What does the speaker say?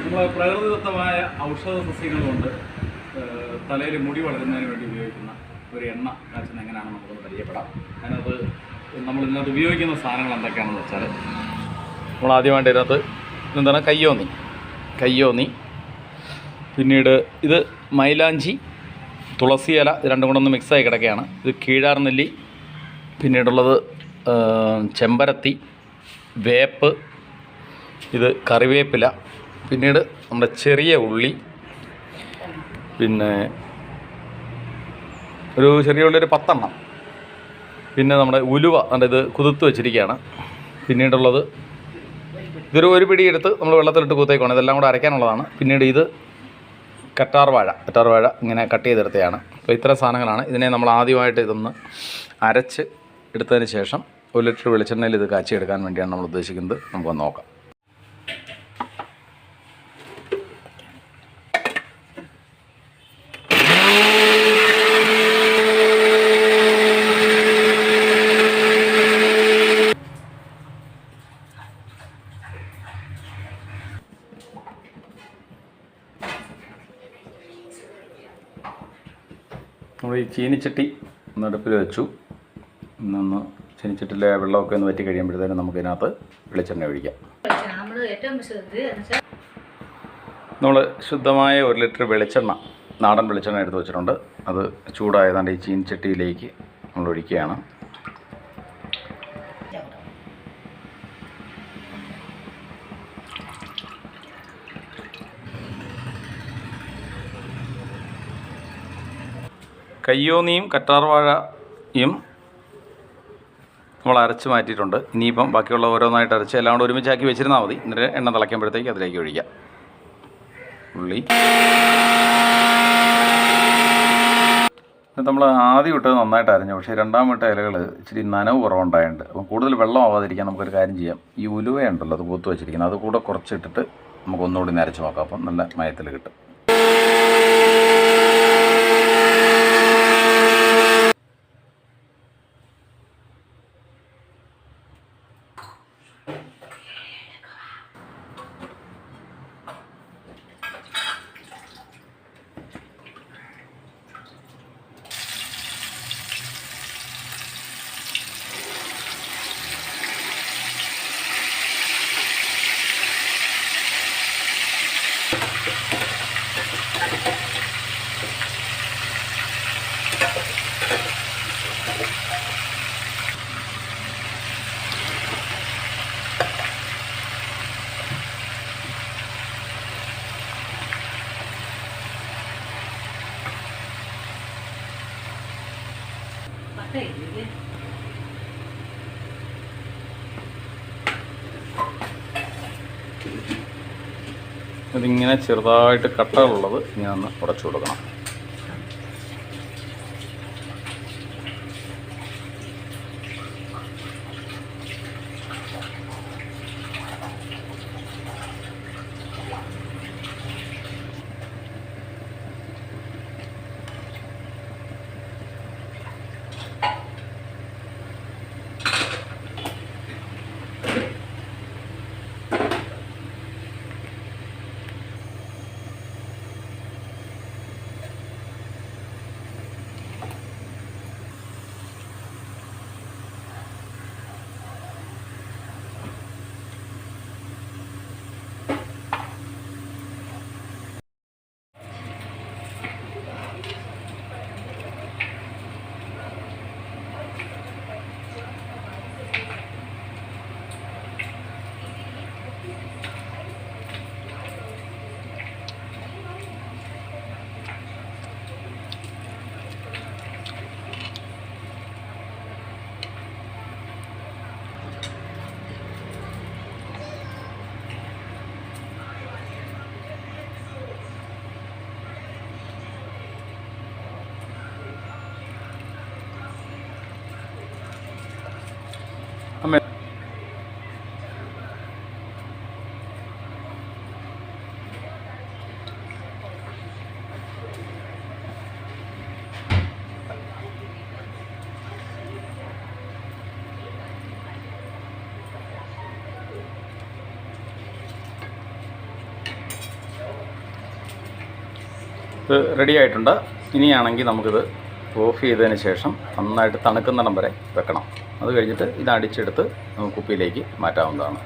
നമ്മൾ പ്രകൃതിദത്തമായ ഔഷധ സസ്യങ്ങൾ കൊണ്ട് തലയിൽ മുടി വളരുന്നതിന് വേണ്ടി ഉപയോഗിക്കുന്ന ഒരു എണ്ണ കാച്ചുന്ന എങ്ങനെയാണെന്ന് നമുക്കൊന്ന് പരിചയപ്പെടാം. അതിനകത്ത് നമ്മളിതിനകത്ത് ഉപയോഗിക്കുന്ന സാധനങ്ങൾ എന്തൊക്കെയാണെന്ന് വെച്ചാൽ, നമ്മൾ ആദ്യമായിട്ട് ഇതിനകത്ത് എന്താണ് കയ്യോന്നി, പിന്നീട് ഇത് മൈലാഞ്ചി, തുളസി ഇല, ഇത് രണ്ടും കൂടെ ഒന്ന് മിക്സായി കിടക്കുകയാണ്. ഇത് കീഴാർനെല്ലി, പിന്നീടുള്ളത് ചെമ്പരത്തി, വേപ്പ്, ഇത് കറിവേപ്പില, പിന്നീട് നമ്മുടെ ചെറിയ ഉള്ളി, പിന്നെ ഒരു ചെറിയ ഉള്ളി ഒരു 10 എണ്ണം, പിന്നെ നമ്മുടെ ഉലുവ ഇത് കുതിർത്ത് വെച്ചിരിക്കുകയാണ്. പിന്നീടുള്ളത് ഒരു പിടി എടുത്ത് നമ്മൾ വെള്ളത്തിലിട്ട് കുത്തേക്കാണ്, ഇതെല്ലാം കൂടെ അരയ്ക്കാനുള്ളതാണ്. പിന്നീട് ഇത് കറ്റാർ വാഴ ഇങ്ങനെ കട്ട് ചെയ്തെടുത്തതാണ്. അപ്പോൾ ഇത്ര സാധനങ്ങളാണ്. ഇതിനെ നമ്മൾ ആദ്യമായിട്ട് ഇതൊന്ന് അരച്ച് എടുത്തതിന് ശേഷം 1 ലിറ്റർ വെളിച്ചെണ്ണയിൽ ഇത് കാച്ചിയെടുക്കാൻ വേണ്ടിയാണ് നമ്മൾ ഉദ്ദേശിക്കുന്നത്. നമുക്കൊന്ന് നോക്കാം. നമ്മൾ ഈ ചീനിച്ചട്ടി ഒന്ന് അടുപ്പിൽ വെച്ചു. ഇന്നൊന്ന് ചീനിച്ചട്ടിയിലെ വെള്ളമൊക്കെ ഒന്ന് വറ്റി കഴിയുമ്പോഴത്തേനും നമുക്കിതിനകത്ത് വെളിച്ചെണ്ണ ഒഴിക്കാം. നമ്മൾ ശുദ്ധമായ 1 ലിറ്റർ വെളിച്ചെണ്ണ, നാടൻ വെളിച്ചെണ്ണ എടുത്ത് വെച്ചിട്ടുണ്ട്. അത് ചൂടായതാണ്ട് ഈ ചീനിച്ചട്ടിയിലേക്ക് നമ്മൾ ഒഴിക്കുകയാണ്. കയ്യോന്നിയും കറ്റാർവാഴയും നമ്മൾ അരച്ച് മാറ്റിയിട്ടുണ്ട്. ഇനിയിപ്പം ബാക്കിയുള്ള ഓരോന്നായിട്ട് അരച്ച് എല്ലാം കൂടെ ഒരുമിച്ചാക്കി വെച്ചിരുന്നാൽ മതി. എന്നിട്ട് എണ്ണ തിളയ്ക്കുമ്പോഴത്തേക്ക് അതിലേക്ക് ഒഴിക്കാം. ഉള്ളി നമ്മൾ ആദ്യം ഇട്ടത് നന്നായിട്ട് അരഞ്ഞു, പക്ഷേ രണ്ടാം ഇട്ട ഇലകൾ ഇച്ചിരി നനവ് കുറവുണ്ടായിട്ടുണ്ട്. അപ്പം കൂടുതൽ വെള്ളം ആവാതിരിക്കാൻ നമുക്കൊരു കാര്യം ചെയ്യാം. ഈ ഉലുവയുണ്ടല്ലോ, അത് പൂത്ത് വെച്ചിരിക്കുന്നത്, അത് കൂടെ കുറച്ചിട്ടിട്ട് നമുക്ക് ഒന്നുകൂടി നരച്ച് നോക്കാം. അപ്പം നല്ല മയത്തിൽ കിട്ടും. ഇതിങ്ങനെ ചെറുതായിട്ട് കട്ടകളുള്ളത് ഇങ്ങനെ ഒന്ന് ഉടച്ചു കൊടുക്കണം. ഇത് റെഡി ആയിട്ടുണ്ട്. ഇനിയാണെങ്കിൽ നമുക്കിത് ഓഫ് ചെയ്തതിന് ശേഷം നന്നായിട്ട് തണുക്കുന്നിടം വരെ വെക്കണം. അത് കഴിഞ്ഞിട്ട് ഇത് അടിച്ചെടുത്ത് നമുക്ക് കുപ്പിയിലേക്ക് മാറ്റാവുന്നതാണ്.